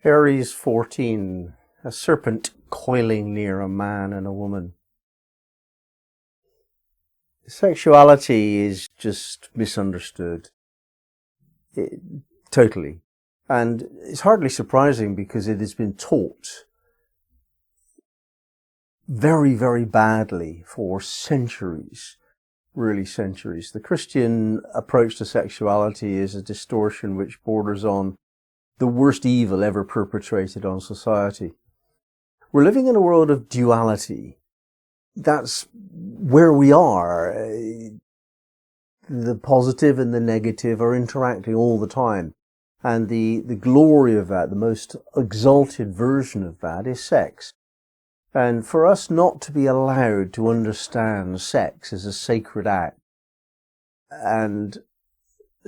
Aries 14, a serpent coiling near a man and a woman. Sexuality is just misunderstood. Totally. And it's hardly surprising because it has been taught very, very badly for centuries. Really centuries. The Christian approach to sexuality is a distortion which borders on the worst evil ever perpetrated on society. We're living in a world of duality. That's where we are. The positive and the negative are interacting all the time. And the glory of that, the most exalted version of that, is sex. And for us not to be allowed to understand sex as a sacred act and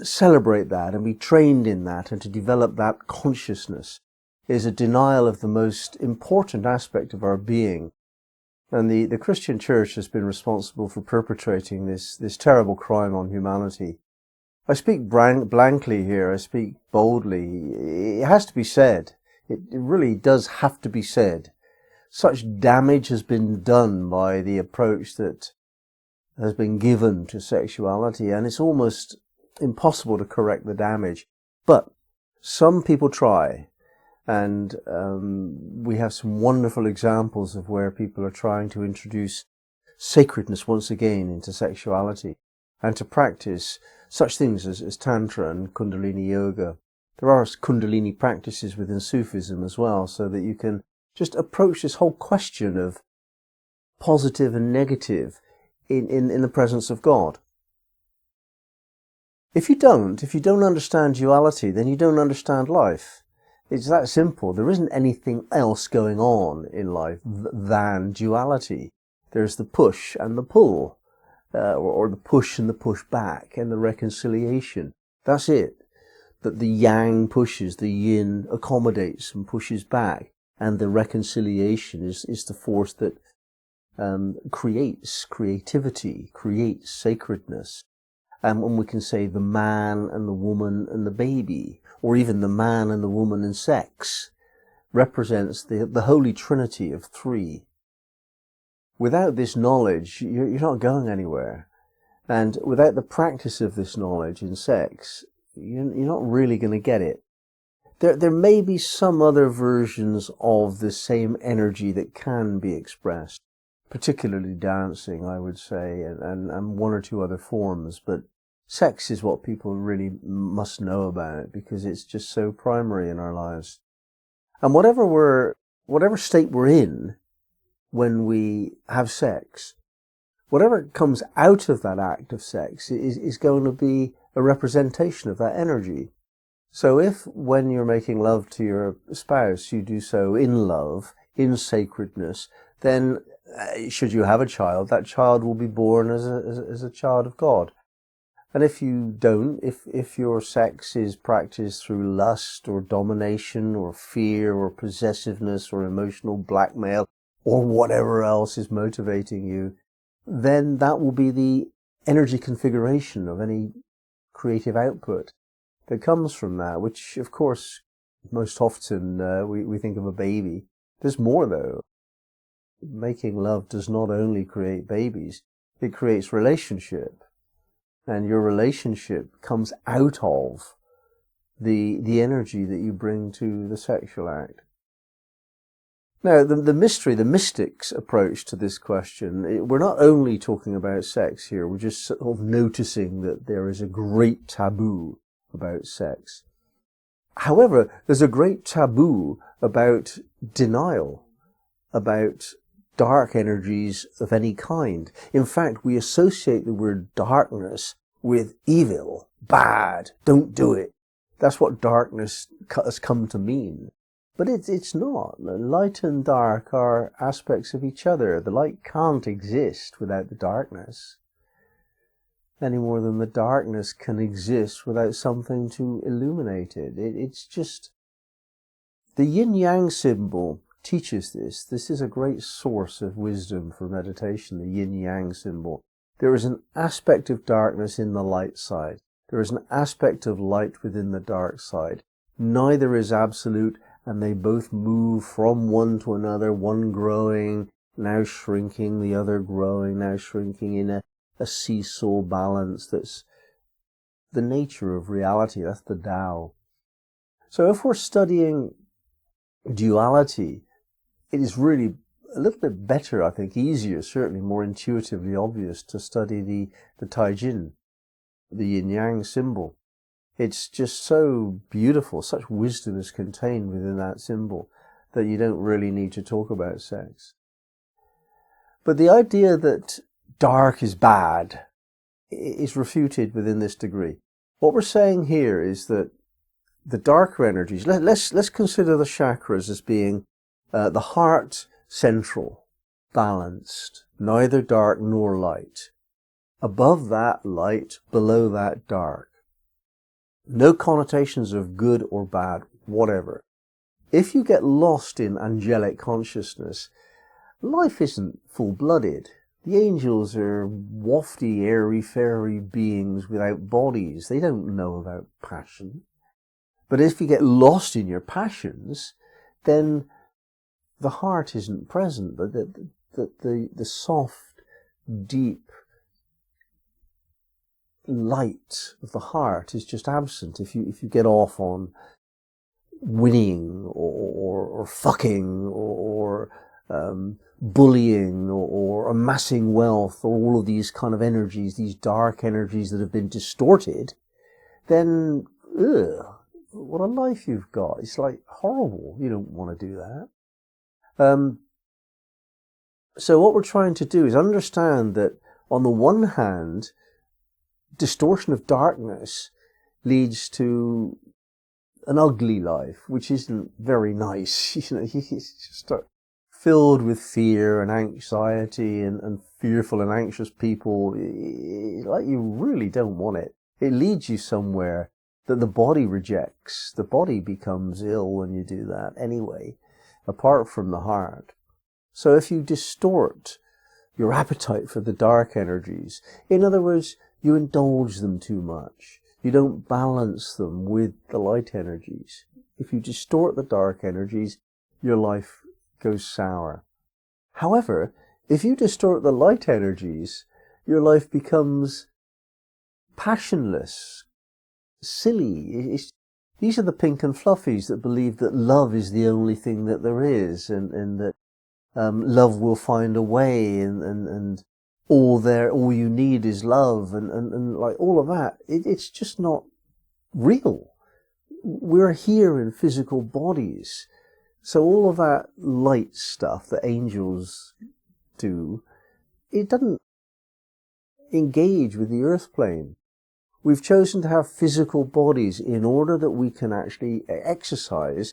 celebrate that and be trained in that and to develop that consciousness is a denial of the most important aspect of our being. And the Christian church has been responsible for perpetrating this terrible crime on humanity. I speak blankly here, I speak boldly. It has to be said. It really does have to be said. Such damage has been done by the approach that has been given to sexuality, and it's almost impossible to correct the damage. But some people try, and we have some wonderful examples of where people are trying to introduce sacredness once again into sexuality and to practice such things as Tantra and Kundalini Yoga. There are Kundalini practices within Sufism as well, so that you can just approach this whole question of positive and negative in the presence of God. If you don't understand duality, then you don't understand life. It's that simple. There isn't anything else going on in life than duality. There's the push and the pull, or the push and the push back, and the reconciliation. That's it. That the yang pushes, the yin accommodates and pushes back, and the reconciliation is the force that creates creativity, creates sacredness. And when we can say the man and the woman and the baby, or even the man and the woman and sex, represents the holy trinity of three. Without this knowledge, you're not going anywhere. And without the practice of this knowledge in sex, you're not really going to get it. There may be some other versions of the same energy that can be expressed, particularly dancing, I would say, and one or two other forms, but sex is what people really must know about because it's just so primary in our lives. And whatever state we're in when we have sex, whatever comes out of that act of sex is going to be a representation of that energy. So if when you're making love to your spouse, you do so in love, in sacredness, then should you have a child, that child will be born as a child of God. And if you don't, if your sex is practiced through lust or domination or fear or possessiveness or emotional blackmail or whatever else is motivating you, then that will be the energy configuration of any creative output that comes from that, which of course most often we think of a baby. There's more though. Making love does not only create babies, it creates relationship. And your relationship comes out of the energy that you bring to the sexual act. Now, the mystic's approach to this question, we're not only talking about sex here, we're just sort of noticing that there is a great taboo about sex. However, there's a great taboo about denial, about dark energies of any kind. In fact, we associate the word darkness with evil, bad, don't do it. That's what darkness has come to mean. But it's not. Light and dark are aspects of each other. The light can't exist without the darkness, any more than the darkness can exist without something to illuminate it. It's just the yin-yang symbol teaches this. This is a great source of wisdom for meditation, the yin-yang symbol. There is an aspect of darkness in the light side. There is an aspect of light within the dark side. Neither is absolute and they both move from one to another, one growing, now shrinking, the other growing, now shrinking, in a seesaw balance. That's the nature of reality. That's the Tao. So if we're studying duality, it is really a little bit better, I think, easier, certainly more intuitively obvious, to study the Taijin, the yin-yang symbol. It's just so beautiful, such wisdom is contained within that symbol, that you don't really need to talk about sex. But the idea that dark is bad is refuted within this degree. What we're saying here is that the darker energies, let's consider the chakras as being the heart central, balanced, neither dark nor light. Above that, light, below that, dark. No connotations of good or bad, whatever. If you get lost in angelic consciousness, life isn't full-blooded. The angels are wafty, airy-fairy beings without bodies. They don't know about passion. But if you get lost in your passions, then the heart isn't present. The soft, deep light of the heart is just absent. If you get off on winning or fucking or bullying or amassing wealth, or all of these kind of energies, these dark energies that have been distorted, then what a life you've got. It's like horrible. You don't want to do that. So what we're trying to do is understand that on the one hand, distortion of darkness leads to an ugly life, which isn't very nice. You know, you just start filled with fear and anxiety and fearful and anxious people. Like, you really don't want it. It leads you somewhere that the body rejects. The body becomes ill when you do that anyway, apart from the heart. So if you distort your appetite for the dark energies, in other words, you indulge them too much, you don't balance them with the light energies. If you distort the dark energies, your life goes sour. However, if you distort the light energies, your life becomes passionless, silly. These are the pink and fluffies that believe that love is the only thing that there is, and that love will find a way, and all you need is love, and like all of that. It's just not real. We're here in physical bodies. So all of that light stuff that angels do, it doesn't engage with the earth plane. We've chosen to have physical bodies in order that we can actually exercise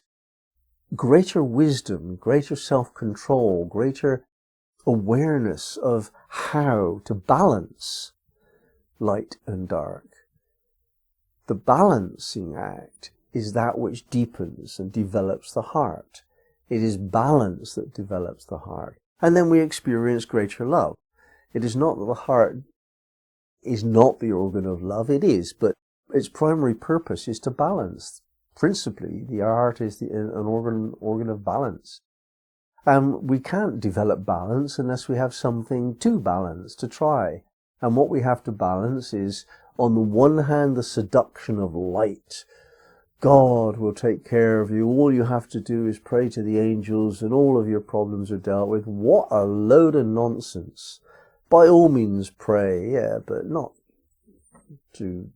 greater wisdom, greater self-control, greater awareness of how to balance light and dark. The balancing act is that which deepens and develops the heart. It is balance that develops the heart. And then we experience greater love. It is not that the heart is not the organ of love. It is, but its primary purpose is to balance. Principally, the heart is an organ of balance. And we can't develop balance unless we have something to balance, to try. And what we have to balance is, on the one hand, the seduction of light. God will take care of you. All you have to do is pray to the angels and all of your problems are dealt with. What a load of nonsense. By all means pray, yeah, but not to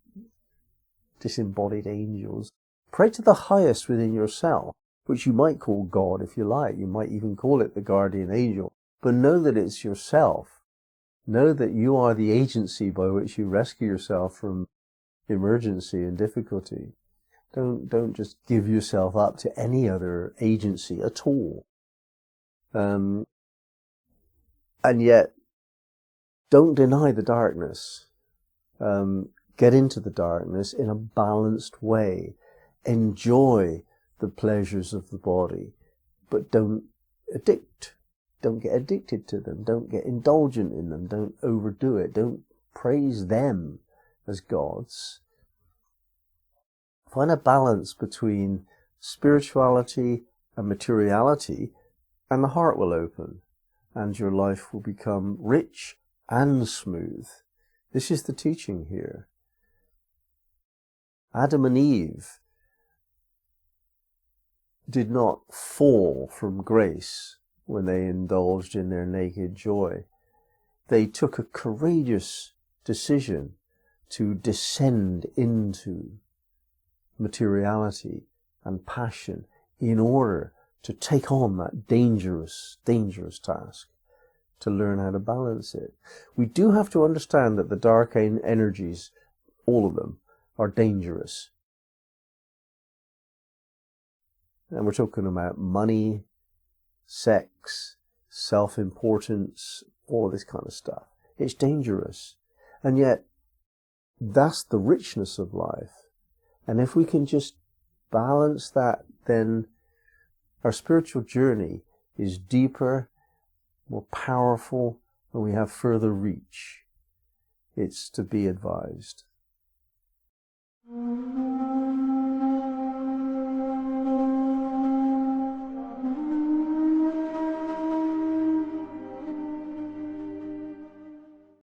disembodied angels. Pray to the highest within yourself, which you might call God if you like. You might even call it the guardian angel. But know that it's yourself. Know that you are the agency by which you rescue yourself from emergency and difficulty. Don't just give yourself up to any other agency at all. And yet, don't deny the darkness. Get into the darkness in a balanced way. Enjoy the pleasures of the body, but don't addict. Don't get addicted to them. Don't get indulgent in them. Don't overdo it. Don't praise them as gods. Find a balance between spirituality and materiality, and the heart will open, and your life will become rich and smooth. This is the teaching here. Adam and Eve did not fall from grace when they indulged in their naked joy. They took a courageous decision to descend into materiality and passion in order to take on that dangerous task, to learn how to balance it. We do have to understand that the dark energies, all of them, are dangerous. And we're talking about money, sex, self-importance, all of this kind of stuff. It's dangerous. And yet, that's the richness of life. And if we can just balance that, then our spiritual journey is deeper, more powerful, and we have further reach. It's to be advised.